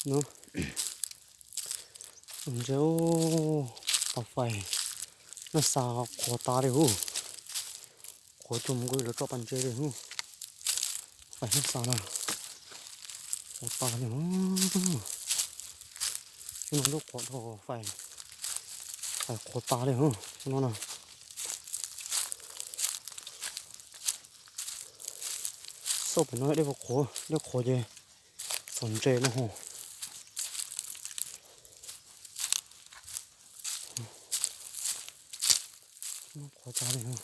เนาะเจ้าต่อไฟน่าสาวขอตาเลยหูขอจุ่มกุยแล้วก็ปันเจเลยหูไฟน่าสาวนะขอตาเลยพี่น้องลูกขอทอไฟขอตาเลยหูพี่น้องนะสบน้อยได้พอขอได้ขอเจสนใจนะหูขอตาเลยหู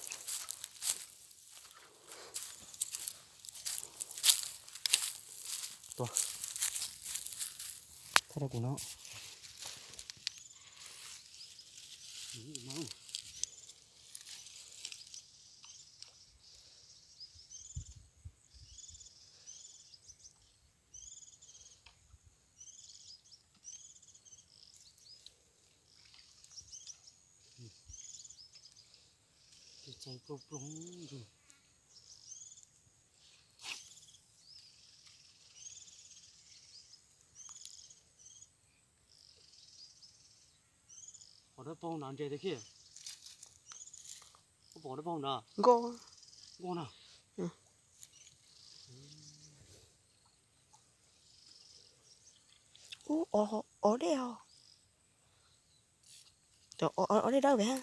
ตัวถ้าได้กูเนาะมาใจโปร่งโปร่งอยู่ขอได้ป้องนานใจได้แค่ก็บอกได้ป้องนะก็กูนะở đây à trời ở đây đâu vậy ha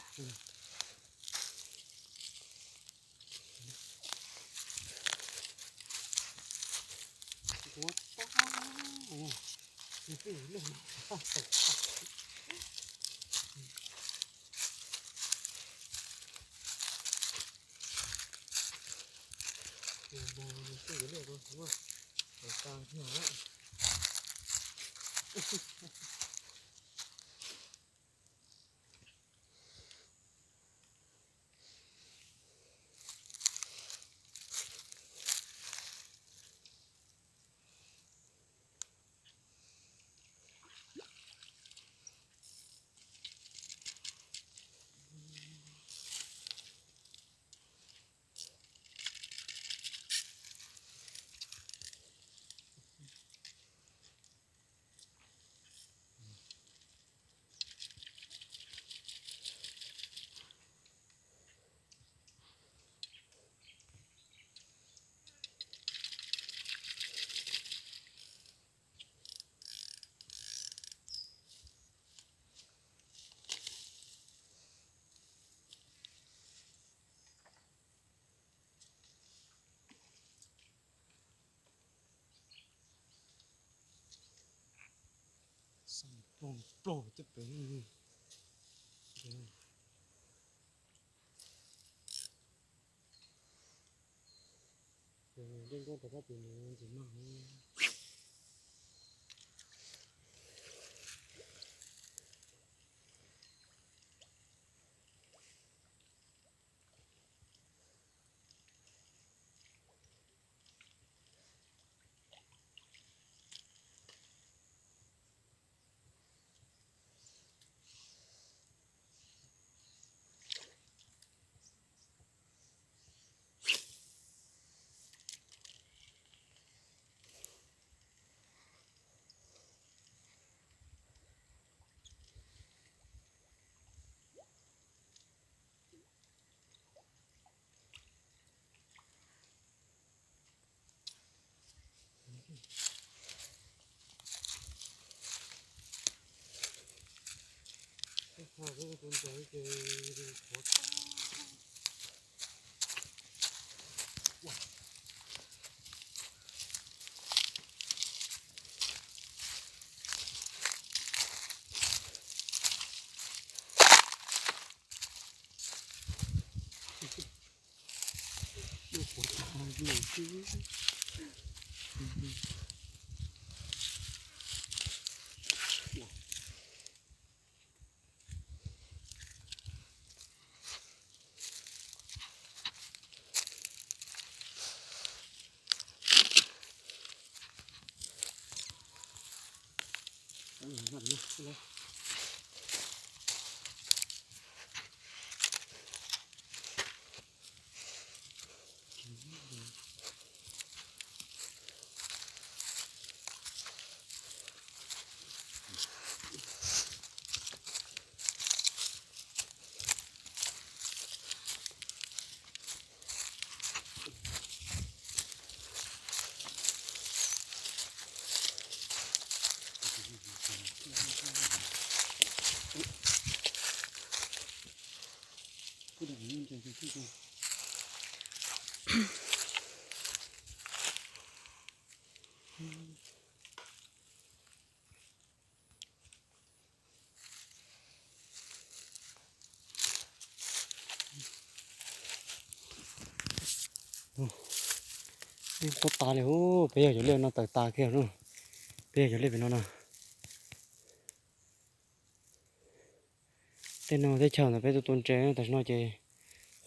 สั่งโปร่งโปร่งจะเป็นเรื่องก็แต่ว่าเป็นจริงมากถ้าเป็นคนใจเกเรขอไม่ขอทานหน่อยสินั่นนะเลย cái đường nguyên trời cái gì cái con ta này ô bây giờ giờ lên nó tới ta kia luôn bây giờ giờ lên về nó nè tên nó thấy chờ là bây giờ tuần trẻ tại nó chơi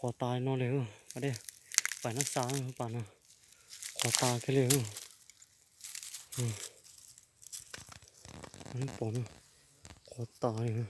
khó ta nó liền ở đây phải nó sáng không bạn nào khó ta cái liền nó bỏ nó khó ta này